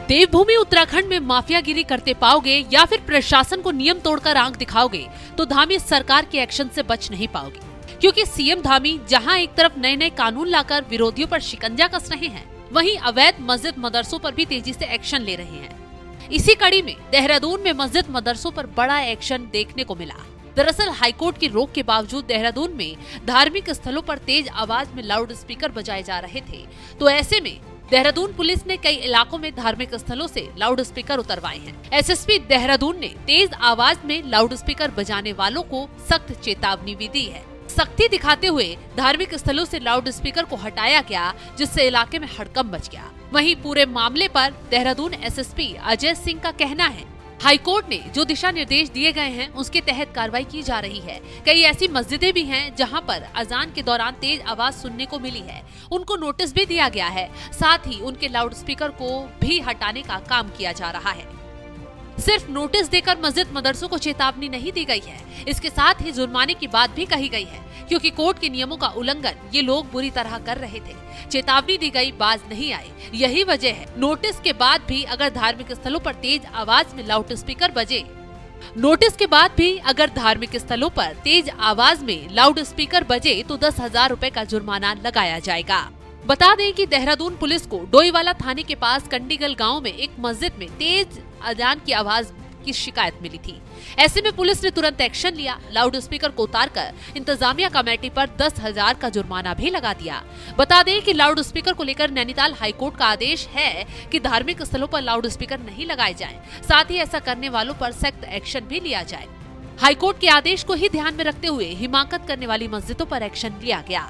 देवभूमि उत्तराखंड में माफियागिरी करते पाओगे या फिर प्रशासन को नियम तोड़कर आंख दिखाओगे तो धामी सरकार के एक्शन से बच नहीं पाओगे, क्योंकि सीएम धामी जहां एक तरफ नए नए कानून लाकर विरोधियों पर शिकंजा कस रहे हैं, वहीं अवैध मस्जिद मदरसों पर भी तेजी से एक्शन ले रहे हैं। इसी कड़ी में देहरादून में मस्जिद मदरसों पर बड़ा एक्शन देखने को मिला। दरअसल हाईकोर्ट की रोक के बावजूद देहरादून में धार्मिक स्थलों पर तेज आवाज में लाउड स्पीकर बजाए जा रहे थे, तो ऐसे में देहरादून पुलिस ने कई इलाकों में धार्मिक स्थलों से लाउड स्पीकर उतरवाए हैं। एसएसपी देहरादून ने तेज आवाज में लाउड स्पीकर बजाने वालों को सख्त चेतावनी भी दी है। सख्ती दिखाते हुए धार्मिक स्थलों से लाउड स्पीकर को हटाया गया, जिससे इलाके में हड़कंप मच गया। वहीं पूरे मामले पर देहरादून एसएसपी अजय सिंह का कहना है, हाईकोर्ट ने जो दिशा निर्देश दिए गए हैं उसके तहत कार्रवाई की जा रही है। कई ऐसी मस्जिदें भी हैं जहां पर अजान के दौरान तेज आवाज सुनने को मिली है, उनको नोटिस भी दिया गया है। साथ ही उनके लाउड स्पीकर को भी हटाने का काम किया जा रहा है। सिर्फ नोटिस देकर मस्जिद मदरसों को चेतावनी नहीं दी गई है, इसके साथ ही जुर्माने की बात भी कही गई है, क्योंकि कोर्ट के नियमों का उल्लंघन ये लोग बुरी तरह कर रहे थे। चेतावनी दी गई, बाज नहीं आए, यही वजह है। नोटिस के बाद भी अगर धार्मिक स्थलों पर तेज आवाज में लाउड स्पीकर बजे तो 10,000 रुपए का जुर्माना लगाया जाएगा। बता दें कि देहरादून पुलिस को डोईवाला थाने के पास कंडीगल गांव में एक मस्जिद में तेज अजान की आवाज की शिकायत मिली थी। ऐसे में पुलिस ने तुरंत एक्शन लिया, लाउड स्पीकर को उतारकर इंतजामिया कमेटी पर 10,000 का जुर्माना भी लगा दिया। बता दें कि लाउड स्पीकर को लेकर नैनीताल हाईकोर्ट का आदेश है कि धार्मिक स्थलों पर लाउड स्पीकर नहीं लगाए जाएं, साथ ही ऐसा करने वालों पर सख्त एक्शन भी लिया जाए। हाईकोर्ट के आदेश को ही ध्यान में रखते हुए हिमाकत करने वाली मस्जिदों पर एक्शन लिया गया।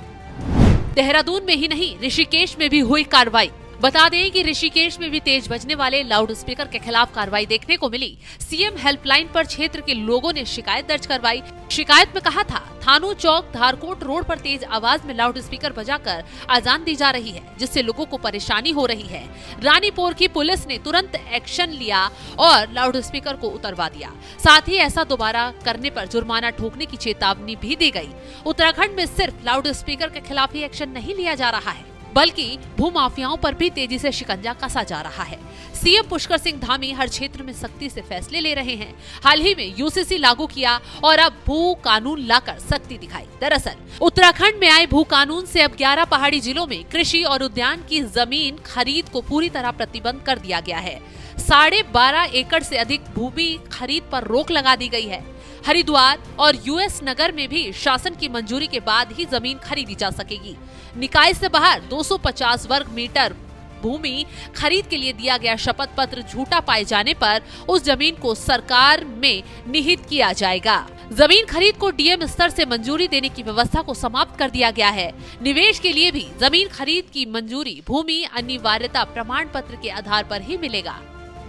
देहरादून में ही नहीं, ऋषिकेश में भी हुई कार्रवाई। बता दें कि ऋषिकेश में भी तेज बजने वाले लाउड स्पीकर के खिलाफ कार्रवाई देखने को मिली। सीएम हेल्पलाइन पर क्षेत्र के लोगों ने शिकायत दर्ज करवाई। शिकायत में कहा था, थानू चौक धारकोट रोड पर तेज आवाज में लाउड स्पीकर बजाकर अजान दी जा रही है, जिससे लोगों को परेशानी हो रही है। रानीपोर की पुलिस ने तुरंत एक्शन लिया और लाउड स्पीकर को उतरवा दिया। साथ ही ऐसा दोबारा करने पर जुर्माना ठोकने की चेतावनी भी दी गई। उत्तराखंड में सिर्फ लाउड स्पीकर के खिलाफ ही एक्शन नहीं लिया जा रहा है, बल्कि भूमाफियाओं पर भी तेजी से शिकंजा कसा जा रहा है। सीएम पुष्कर सिंह धामी हर क्षेत्र में सख्ती से फैसले ले रहे हैं। हाल ही में यूसीसी लागू किया और अब भू कानून लाकर सख्ती दिखाई। दरअसल उत्तराखंड में आए भू कानून से अब 11 पहाड़ी जिलों में कृषि और उद्यान की जमीन खरीद को पूरी तरह प्रतिबंध कर दिया गया है। 12.5 एकड़ से अधिक भूमि खरीद पर रोक लगा दी गई है। हरिद्वार और यूएस नगर में भी शासन की मंजूरी के बाद ही जमीन खरीदी जा सकेगी। निकाय से बाहर 250 वर्ग मीटर भूमि खरीद के लिए दिया गया शपथ पत्र झूठा पाए जाने पर उस जमीन को सरकार में निहित किया जाएगा। जमीन खरीद को डीएम स्तर से मंजूरी देने की व्यवस्था को समाप्त कर दिया गया है। निवेश के लिए भी जमीन खरीद की मंजूरी भूमि अनिवार्यता प्रमाण पत्र के आधार पर ही मिलेगा।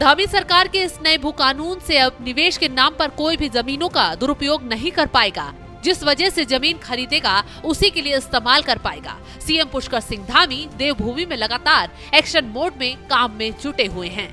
धामी सरकार के इस नए भू कानून से अब निवेश के नाम पर कोई भी जमीनों का दुरुपयोग नहीं कर पाएगा। जिस वजह से जमीन खरीदेगा उसी के लिए इस्तेमाल कर पाएगा। सीएम पुष्कर सिंह धामी देवभूमि में लगातार एक्शन मोड में काम में जुटे हुए हैं।